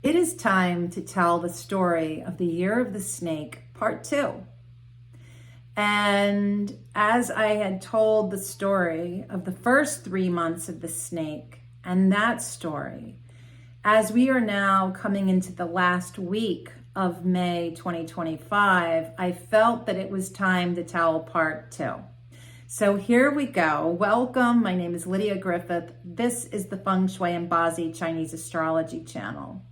It is time to tell the story of the Year of the Snake, Part 2. And as I had told the story of the first 3 months of the snake and that story, as we are now coming into the last week of May 2025, I felt that it was time to tell Part 2. So here we go. Welcome. My name is Lydia Griffith. This is the Feng Shui and Bazi Chinese Astrology channel.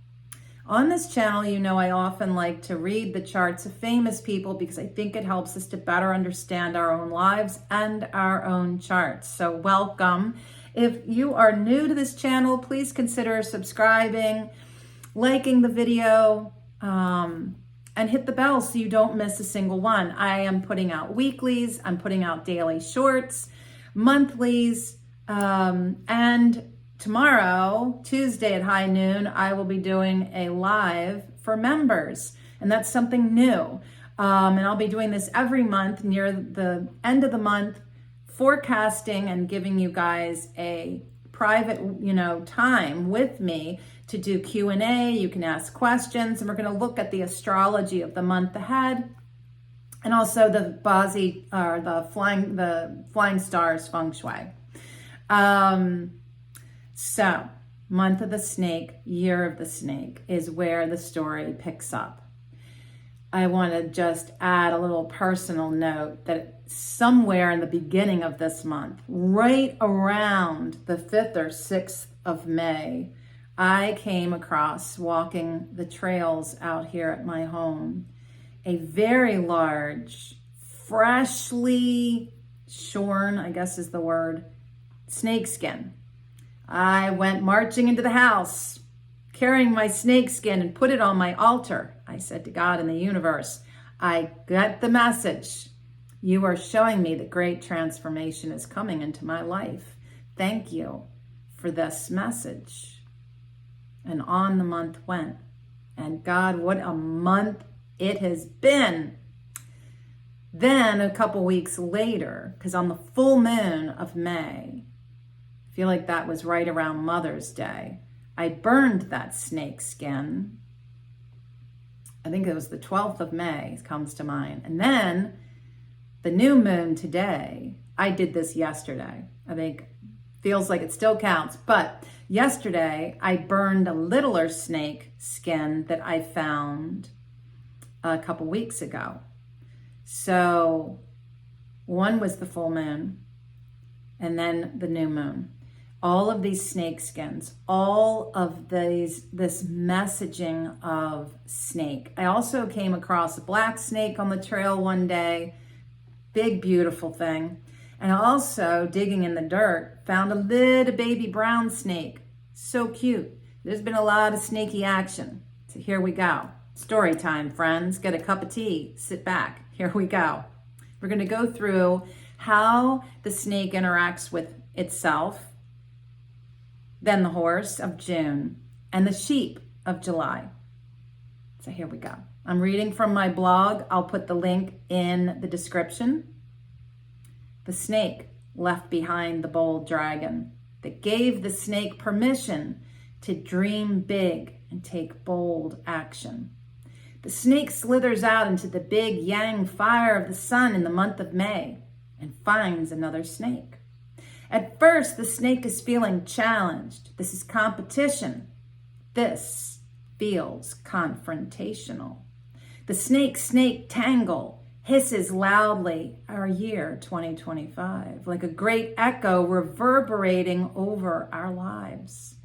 On this channel, you know I often like to read the charts of famous people because I think it helps us to better understand our own lives and our own charts. So welcome. If you are new to this channel, please consider subscribing, liking the video, and hit the bell so you don't miss a single one. I am putting out weeklies, I'm putting out daily shorts, monthlies, and tomorrow, Tuesday at high noon, I will be doing a live for members, and that's something new. And I'll be doing this every month near the end of the month, forecasting and giving you guys a private, time with me to do Q&A. You can ask questions, and we're going to look at the astrology of the month ahead, and also the Bazi, or the flying stars feng shui. So, month of the snake, year of the snake is where the story picks up. I want to just add a little personal note that somewhere in the beginning of this month, right around the 5th or 6th of May, I came across, walking the trails out here at my home, a very large, freshly shorn, I guess is the word, snakeskin. I went marching into the house, carrying my snakeskin, and put it on my altar. I said to God and the universe, I get the message. You are showing me that great transformation is coming into my life. Thank you for this message. And on the month went. And God, what a month it has been. Then a couple weeks later, because on the full moon of May, I feel like that was right around Mother's Day, I burned that snake skin. I think it was the 12th of May comes to mind. And then the new moon today, I did this yesterday. I think feels like it still counts, but yesterday I burned a littler snake skin that I found a couple weeks ago. So one was the full moon and then the new moon. All of these snake skins, all of this messaging of snake. I also came across a black snake on the trail one day, big, beautiful thing. And also, digging in the dirt, found a little baby brown snake. So cute. There's been a lot of snaky action. So here we go. Story time, friends. Get a cup of tea. Sit back. Here we go. We're going to go through how the snake interacts with itself, then the horse of June, and the sheep of July. So here we go. I'm reading from my blog. I'll put the link in the description. The snake left behind the bold dragon that gave the snake permission to dream big and take bold action. The snake slithers out into the big yang fire of the sun in the month of May and finds another snake. At first, the snake is feeling challenged. This is competition. This feels confrontational. The snake tangle hisses loudly, our year 2025, like a great echo reverberating over our lives.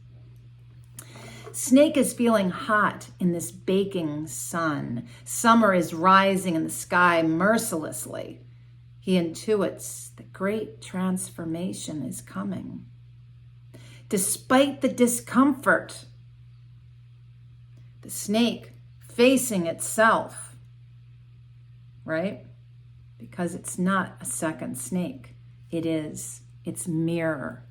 Snake is feeling hot in this baking sun. Summer is rising in the sky mercilessly. He intuits that great transformation is coming. Despite the discomfort, the snake facing itself, right? Because it's not a second snake. It is its mirror.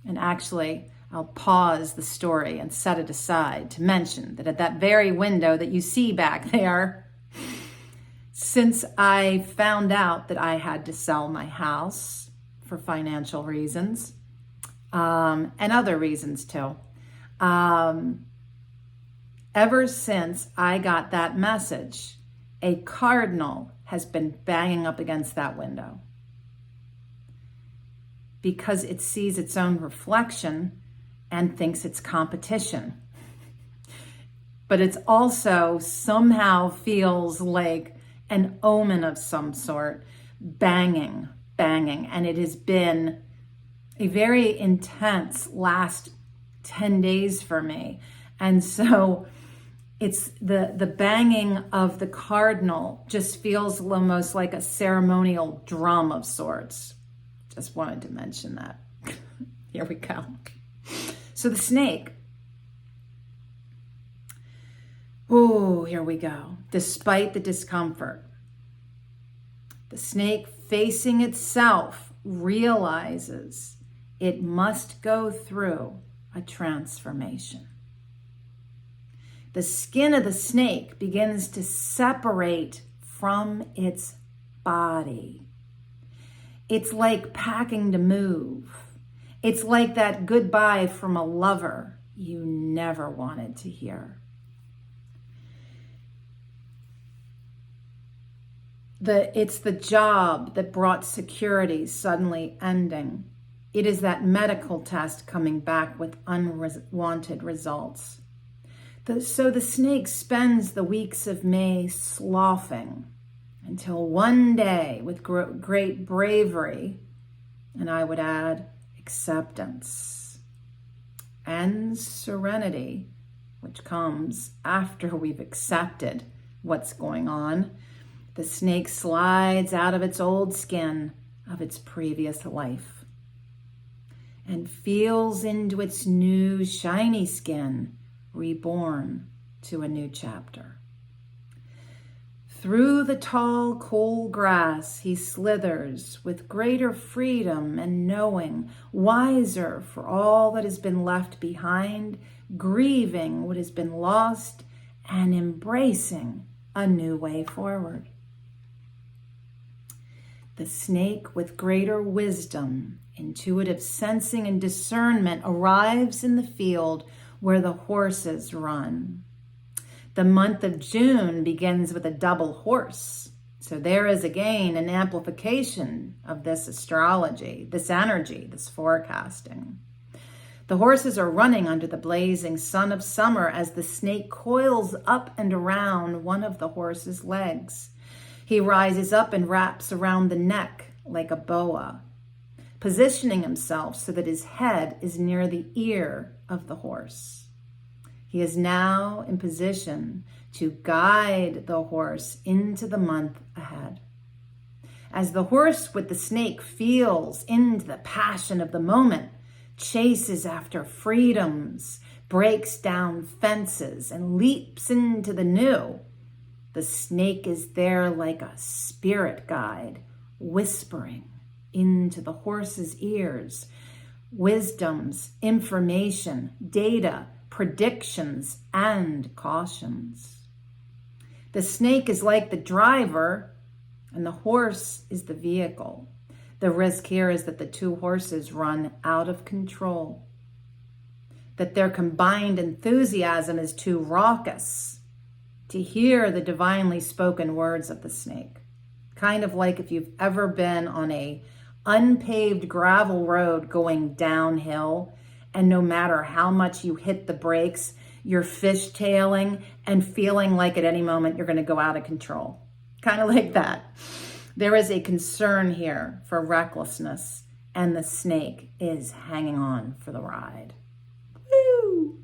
And actually, I'll pause the story and set it aside to mention that at that very window that you see back there, since I found out that I had to sell my house for financial reasons, and other reasons too, Ever since I got that message, a cardinal has been banging up against that window because it sees its own reflection and thinks it's competition. But it's also somehow feels like an omen of some sort, banging. And it has been a very intense last 10 days for me. And so it's the banging of the cardinal just feels almost like a ceremonial drum of sorts. Just wanted to mention that. Here we go. So the snake. Oh, here we go. Despite the discomfort, the snake facing itself realizes it must go through a transformation. The skin of the snake begins to separate from its body. It's like packing to move. It's like that goodbye from a lover you never wanted to hear. It's the job that brought security suddenly ending. It is that medical test coming back with unwanted results. So the snake spends the weeks of May sloughing until one day, with great bravery, and I would add acceptance and serenity, which comes after we've accepted what's going on, the snake slides out of its old skin of its previous life and feels into its new shiny skin, reborn to a new chapter. Through the tall, cool grass, he slithers with greater freedom and knowing, wiser for all that has been left behind, grieving what has been lost, and embracing a new way forward. The snake, with greater wisdom, intuitive sensing, and discernment, arrives in the field where the horses run. The month of June begins with a double horse. So there is again an amplification of this astrology, this energy, this forecasting. The horses are running under the blazing sun of summer as the snake coils up and around one of the horse's legs. He rises up and wraps around the neck like a boa, positioning himself so that his head is near the ear of the horse. He is now in position to guide the horse into the month ahead. As the horse with the snake feels into the passion of the moment, chases after freedoms, breaks down fences, and leaps into the new, the snake is there like a spirit guide, whispering into the horse's ears wisdoms, information, data, predictions, and cautions. The snake is like the driver, and the horse is the vehicle. The risk here is that the two horses run out of control, that their combined enthusiasm is too raucous to hear the divinely spoken words of the snake. Kind of like if you've ever been on a unpaved gravel road going downhill, and no matter how much you hit the brakes, you're fishtailing and feeling like at any moment you're going to go out of control. Kind of like that. There is a concern here for recklessness, and the snake is hanging on for the ride. Woo!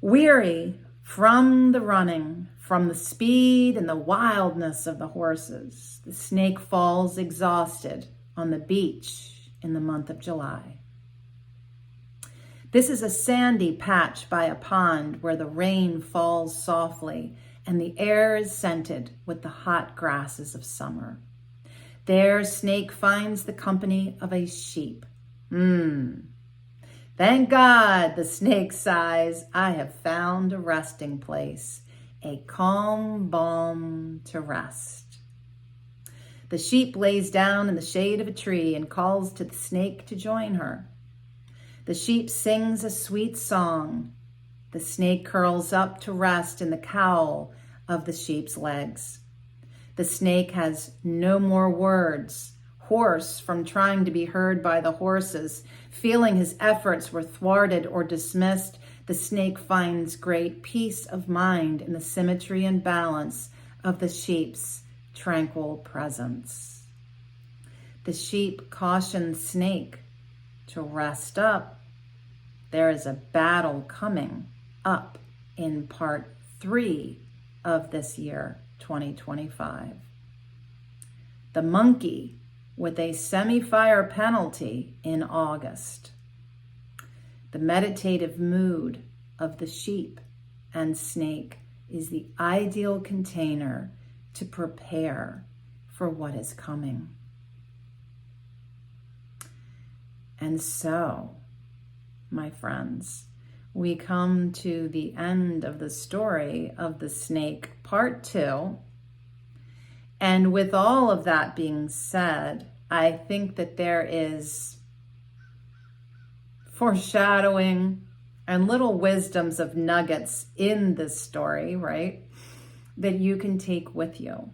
Weary from the running, from the speed and the wildness of the horses, the snake falls exhausted on the beach in the month of July. This is a sandy patch by a pond where the rain falls softly and the air is scented with the hot grasses of summer. There, snake finds the company of a sheep. Thank God, the snake sighs, I have found a resting place, a calm balm to rest. The sheep lays down in the shade of a tree and calls to the snake to join her. The sheep sings a sweet song, The snake curls up to rest in the cowl of the sheep's legs. The snake has no more words. Hoarse from trying to be heard by the horses, feeling his efforts were thwarted or dismissed, the snake finds great peace of mind in the symmetry and balance of the sheep's tranquil presence. The sheep cautions snake to rest up. There is a battle coming up in part 3 of this year, 2025. The monkey with a semi-fire penalty in August. The meditative mood of the sheep and snake is the ideal container to prepare for what is coming. And so, my friends, we come to the end of the story of the snake, part 2. And with all of that being said, I think that there is foreshadowing and little wisdoms of nuggets in this story, right, that you can take with you.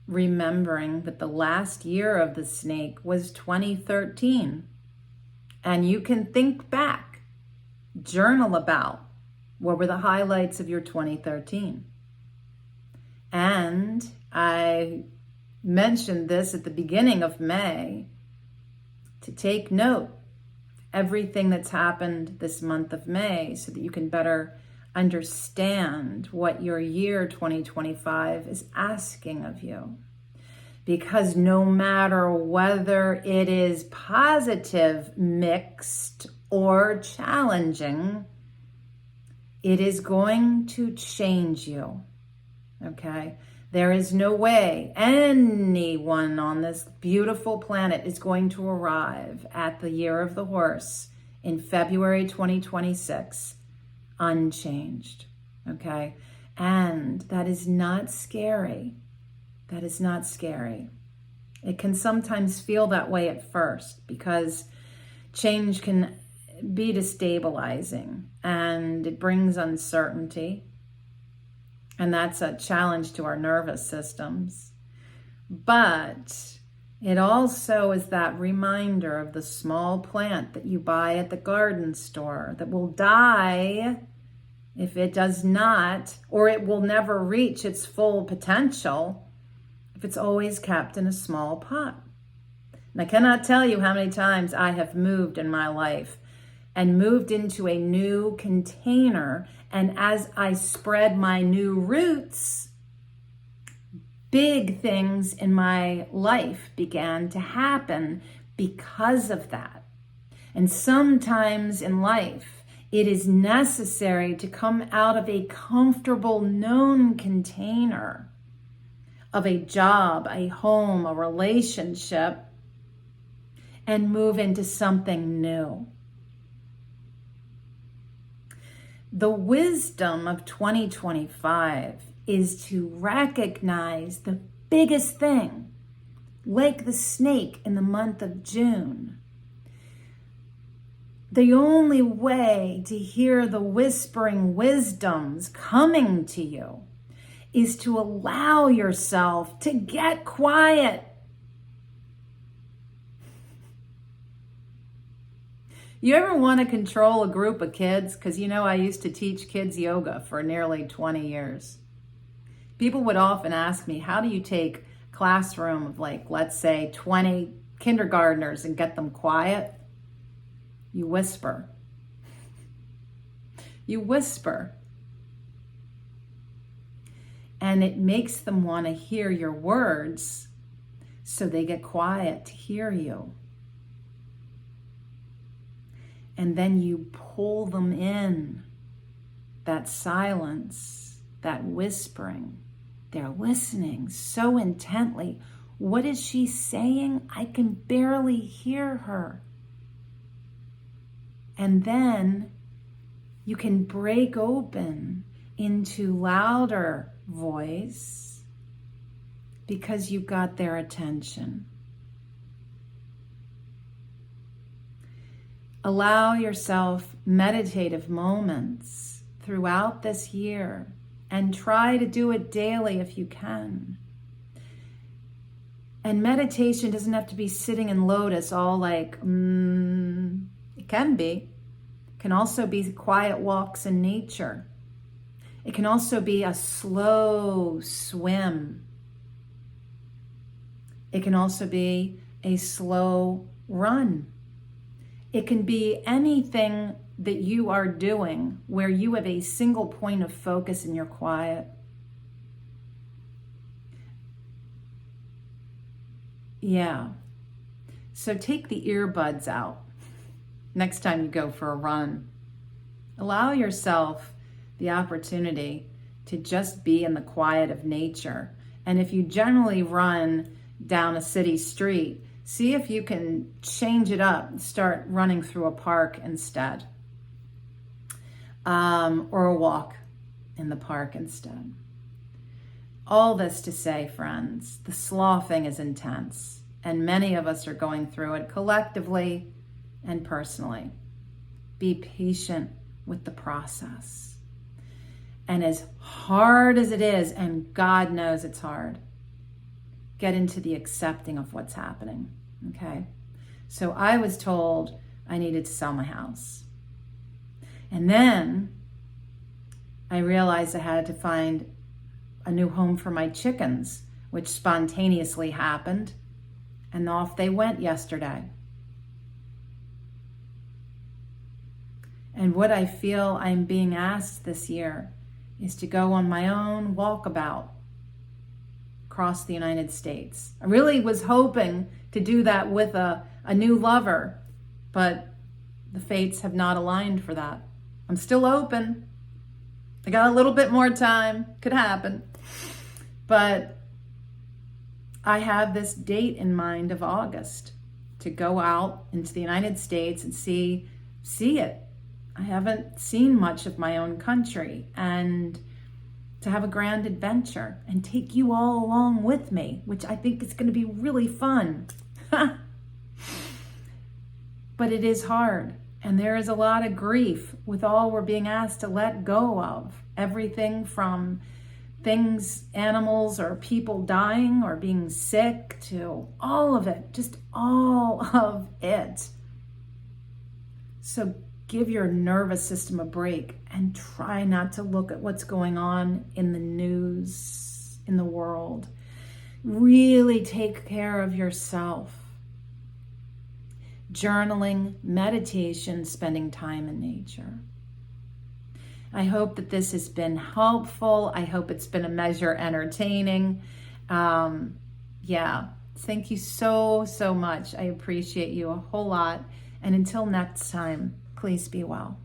Remembering that the last year of the snake was 2013. And you can think back, journal about what were the highlights of your 2013. And I mentioned this at the beginning of May, to take note of everything that's happened this month of May so that you can better understand what your year 2025 is asking of you. Because no matter whether it is positive, mixed, or challenging, it is going to change you, okay? There is no way anyone on this beautiful planet is going to arrive at the year of the horse in February 2026 unchanged, okay? And that is not scary. That is not scary. It can sometimes feel that way at first because change can be destabilizing and it brings uncertainty. And that's a challenge to our nervous systems. But it also is that reminder of the small plant that you buy at the garden store that will die if it does not, or it will never reach its full potential if it's always kept in a small pot. And I cannot tell you how many times I have moved in my life and moved into a new container. And as I spread my new roots, big things in my life began to happen because of that. And sometimes in life, it is necessary to come out of a comfortable, known container of a job, a home, a relationship, and move into something new. The wisdom of 2025 is to recognize the biggest thing, like the snake in the month of June. The only way to hear the whispering wisdoms coming to you is to allow yourself to get quiet. You ever want to control a group of kids? Because I used to teach kids yoga for nearly 20 years. People would often ask me, how do you take a classroom of let's say 20 kindergartners and get them quiet? You whisper. You whisper. And it makes them want to hear your words, so they get quiet to hear you. And then you pull them in, that silence, that whispering. They're listening so intently. What is she saying? I can barely hear her. And then you can break open into louder voice because you got their attention. Allow yourself meditative moments throughout this year and try to do it daily if you can. And meditation doesn't have to be sitting in lotus all like, it can be. It can also be quiet walks in nature. It can also be a slow swim. It can also be a slow run. It can be anything that you are doing where you have a single point of focus and you're quiet. Yeah. So take the earbuds out next time you go for a run. Allow yourself the opportunity to just be in the quiet of nature. And if you generally run down a city street, see if you can change it up and start running through a park instead. Or a walk in the park instead. All this to say, friends, the sloughing is intense, and many of us are going through it collectively and personally. Be patient with the process. And as hard as it is, and God knows it's hard, get into the accepting of what's happening, okay? So I was told I needed to sell my house. And then I realized I had to find a new home for my chickens, which spontaneously happened, and off they went yesterday. And what I feel I'm being asked this year is to go on my own walkabout across the United States. I really was hoping to do that with a new lover, but the fates have not aligned for that. I'm still open. I got a little bit more time. Could happen. But I have this date in mind of August to go out into the United States and see it. I haven't seen much of my own country, and to have a grand adventure and take you all along with me, which I think is going to be really fun. But it is hard. And there is a lot of grief with all we're being asked to let go of. Everything from things, animals or people dying or being sick, to all of it, just all of it. So give your nervous system a break and try not to look at what's going on in the news, in the world. Really take care of yourself. Journaling, meditation, spending time in nature. I hope that this has been helpful. I hope it's been a measure entertaining. Thank you so much. I appreciate you a whole lot. And until next time, please be well.